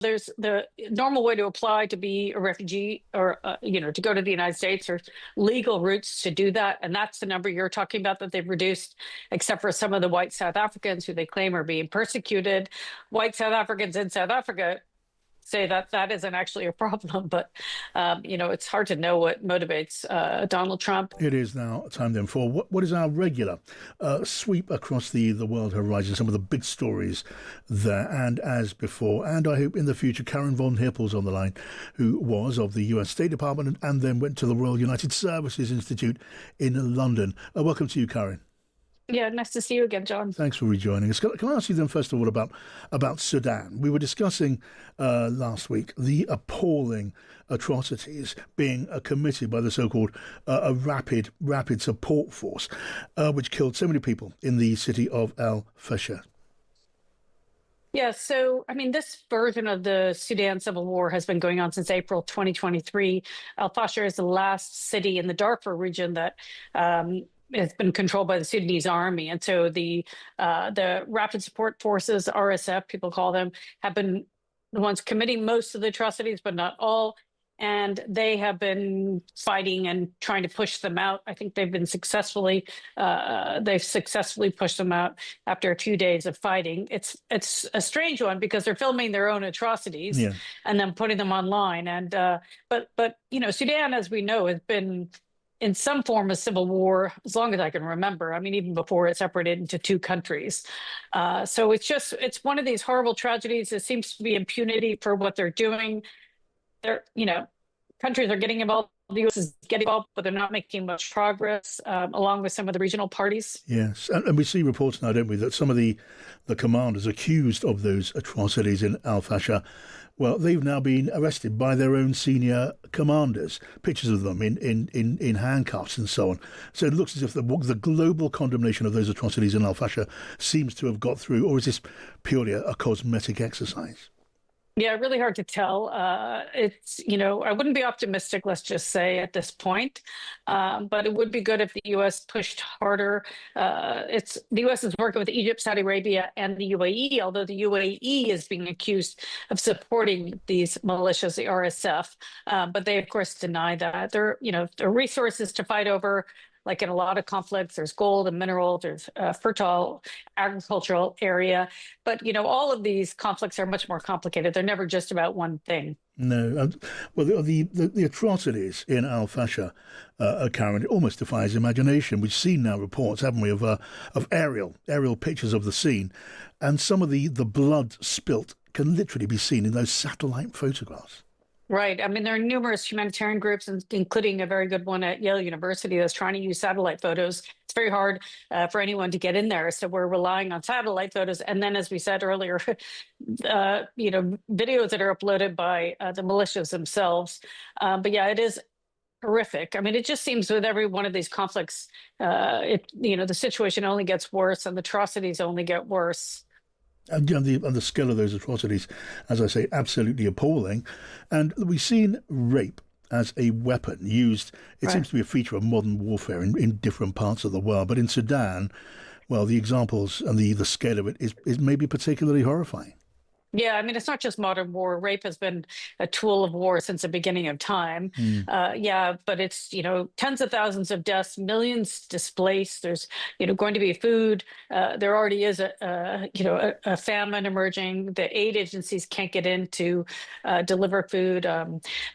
there's the normal way to apply to be a refugee or, to go to the United States, or legal routes to do that. And that's the number you're talking about that they've reduced, except for some of the white South Africans who they claim are being persecuted. White South Africans in South Africa say that that isn't actually a problem, but it's hard to know what motivates Donald Trump. It is now time then for what is our regular sweep across the world horizon, some of the big stories there, and as before, and I hope in the future, Karin von Hippel's on the line, who was of the US State Department and then went to the Royal United Services Institute in London. Welcome to you, Karin. Yeah, nice to see you again, John. Thanks for rejoining us. Can I ask you then, first of all, about Sudan? We were discussing last week the appalling atrocities being committed by the so-called rapid support force, which killed so many people in the city of El Fasher. Yeah, so, this version of the Sudan civil war has been going on since April 2023. Al Fasher is the last city in the Darfur region that has been controlled by the Sudanese army. And so the Rapid Support Forces, RSF, people call them, have been the ones committing most of the atrocities, but not all. And they have been fighting and trying to push them out. I think they've successfully pushed them out after a few days of fighting. It's a strange one because they're filming their own atrocities and then putting them online. And but Sudan, as we know, has been in some form of civil war as long as I can remember. Even before it separated into two countries. So it's one of these horrible tragedies. There seems to be impunity for what they're doing. Countries are getting involved. The U.S. is getting involved, but they're not making much progress, along with some of the regional parties. Yes, and we see reports now, don't we, that some of the commanders accused of those atrocities in Al Fasher, well, they've now been arrested by their own senior commanders. Pictures of them in handcuffs and so on. So it looks as if the global condemnation of those atrocities in Al Fasher seems to have got through, or is this purely a cosmetic exercise? Yeah, really hard to tell. I wouldn't be optimistic, let's just say, at this point. But it would be good if the U.S. pushed harder. The U.S. is working with Egypt, Saudi Arabia, and the UAE, although the UAE is being accused of supporting these militias, the RSF. But they, of course, deny that. There are resources to fight over. Like in a lot of conflicts, there's gold and minerals, there's a fertile agricultural area. But, all of these conflicts are much more complicated. They're never just about one thing. No. Well, the atrocities in Al Fasher, Karin, it almost defies imagination. We've seen now reports, haven't we, of aerial pictures of the scene. And some of the blood spilt can literally be seen in those satellite photographs. Right. There are numerous humanitarian groups, including a very good one at Yale University that's trying to use satellite photos. It's very hard for anyone to get in there. So we're relying on satellite photos. And then, as we said earlier, videos that are uploaded by the militias themselves. But yeah, it is horrific. It just seems with every one of these conflicts, the situation only gets worse and the atrocities only get worse. And the scale of those atrocities, as I say, absolutely appalling. And we've seen rape as a weapon used. It seems to be a feature of modern warfare in different parts of the world. But in Sudan, well, the examples and the scale of it is maybe particularly horrifying. Yeah, it's not just modern war. Rape has been a tool of war since the beginning of time. But it's, tens of thousands of deaths, millions displaced. There's, going to be food. There already is a famine emerging. The aid agencies can't get in to deliver food.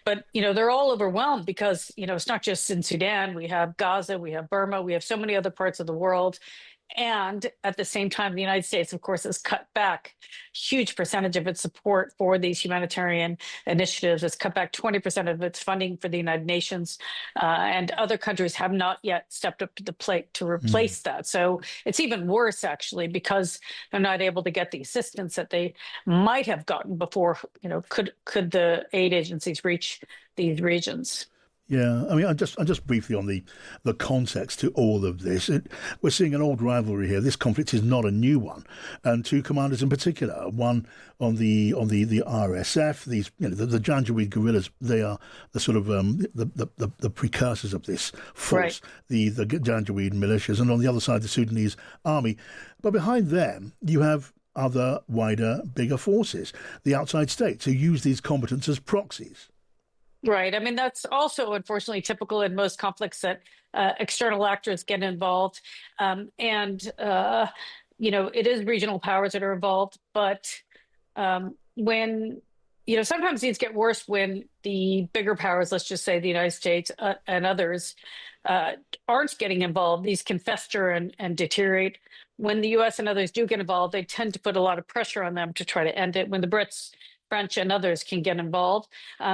But they're all overwhelmed because, it's not just in Sudan. We have Gaza, we have Burma, we have so many other parts of the world. And at the same time, the United States, of course, has cut back a huge percentage of its support for these humanitarian initiatives. It's cut back 20% of its funding for the United Nations. And other countries have not yet stepped up to the plate to replace that. So it's even worse, actually, because they're not able to get the assistance that they might have gotten before. Could the aid agencies reach these regions? Yeah, I'm just briefly on the context to all of this. We're seeing an old rivalry here. This conflict is not a new one, and two commanders in particular. One on the RSF, these the Janjaweed guerrillas. They are the sort of the precursors of this force, the Janjaweed militias, and on the other side the Sudanese army. But behind them you have other, wider, bigger forces, the outside states, who use these combatants as proxies. Right. I mean, that's also unfortunately typical in most conflicts that external actors get involved. It is regional powers that are involved. But when, sometimes these get worse when the bigger powers, let's just say the United States and others, aren't getting involved. These can fester and deteriorate. When the US and others do get involved, they tend to put a lot of pressure on them to try to end it. When the Brits, French and others can get involved.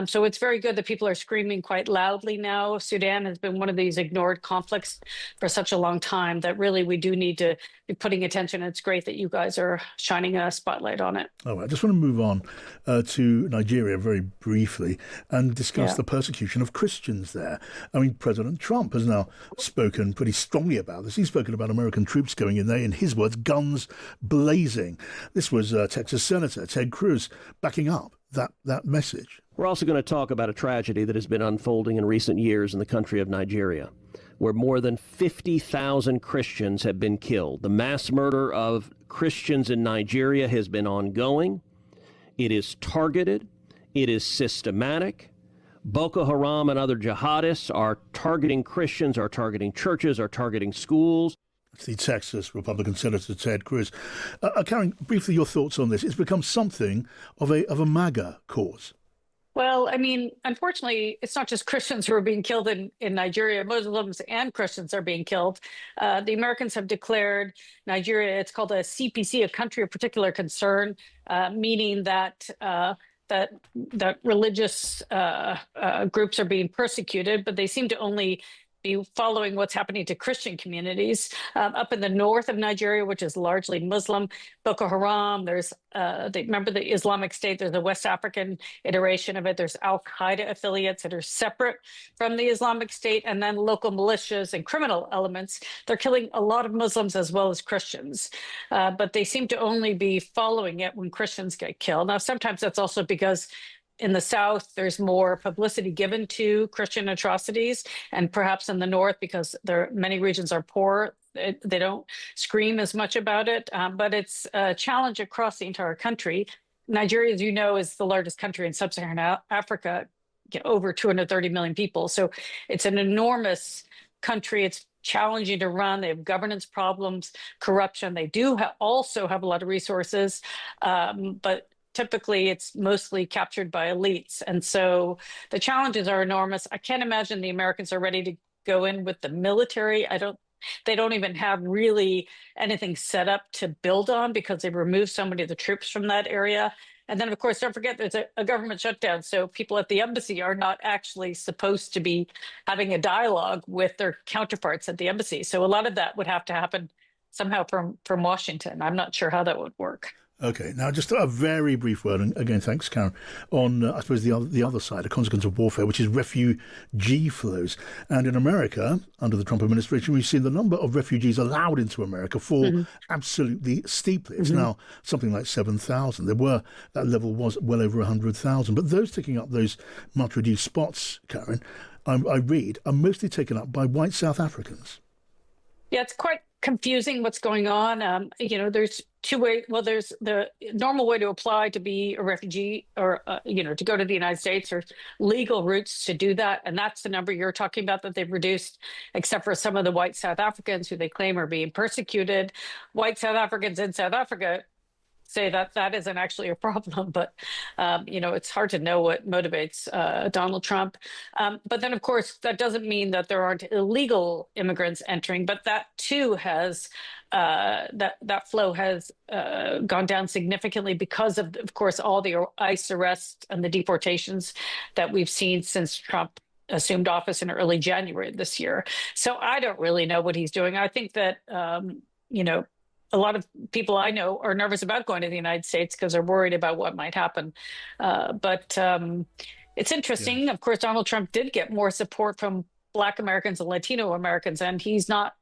So it's very good that people are screaming quite loudly now. Sudan has been one of these ignored conflicts for such a long time that really we do need to be putting attention. It's great that you guys are shining a spotlight on it. Oh, I just want to move on to Nigeria very briefly and discuss the persecution of Christians there. I mean, President Trump has now spoken pretty strongly about this. He's spoken about American troops going in there, in his words, guns blazing. This was Texas Senator Ted Cruz backing up that message. We're also going to talk about a tragedy that has been unfolding in recent years in the country of Nigeria, where more than 50,000 Christians have been killed. The mass murder of Christians in Nigeria has been ongoing. It is targeted. It is systematic. Boko Haram and other jihadists are targeting Christians, are targeting churches, are targeting schools. It's the Texas Republican Senator Ted Cruz. Karin, briefly your thoughts on this. It's become something of a MAGA cause. Well, I mean, unfortunately, it's not just Christians who are being killed in Nigeria. Muslims and Christians are being killed. The Americans have declared Nigeria, it's called a CPC, a country of particular concern, meaning that that religious groups are being persecuted, but they seem to only be following what's happening to Christian communities up in the north of Nigeria, which is largely Muslim. Boko Haram, there's remember the Islamic State, there's a West African iteration of it. There's Al-Qaeda affiliates that are separate from the Islamic State, and then local militias and criminal elements. They're killing a lot of Muslims as well as Christians, but they seem to only be following it when Christians get killed. Now, sometimes that's also because in the South, there's more publicity given to Christian atrocities, and perhaps in the North, because many regions are poor, they don't scream as much about it. But it's a challenge across the entire country. Nigeria, as you know, is the largest country in sub-Saharan Africa, over 230 million people. So it's an enormous country. It's challenging to run. They have governance problems, corruption. They do also have a lot of resources, but typically it's mostly captured by elites. And so the challenges are enormous. I can't imagine the Americans are ready to go in with the military. They don't even have really anything set up to build on because they've removed so many of the troops from that area. And then, of course, don't forget there's a government shutdown. So people at the embassy are not actually supposed to be having a dialogue with their counterparts at the embassy. So a lot of that would have to happen somehow from Washington. I'm not sure how that would work. Okay, now just a very brief word, and again, thanks, Karin, on, I suppose, the other side, a consequence of warfare, which is refugee flows. And in America, under the Trump administration, we've seen the number of refugees allowed into America fall absolutely steeply. It's now something like 7,000. That level was well over 100,000. But those taking up those much reduced spots, Karin, I read, are mostly taken up by white South Africans. Yeah, it's quite confusing what's going on. There's two ways. Well, there's the normal way to apply to be a refugee or, to go to the United States, or legal routes to do that. And that's the number you're talking about that they've reduced, except for some of the white South Africans who they claim are being persecuted. White South Africans in South Africa say that isn't actually a problem, but it's hard to know what motivates Donald Trump. But then, of course, that doesn't mean that there aren't illegal immigrants entering, but that too has that flow has gone down significantly because of course, all the ICE arrests and the deportations that we've seen since Trump assumed office in early January this year. So I don't really know what he's doing. I think that a lot of people I know are nervous about going to the United States because they're worried about what might happen. But it's interesting. Yeah. Of course, Donald Trump did get more support from Black Americans and Latino Americans, and he's not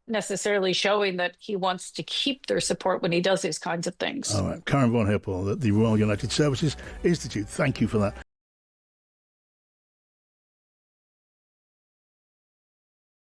necessarily showing that he wants to keep their support when he does these kinds of things. All right. Karin von Hippel at the Royal United Services Institute. Thank you for that.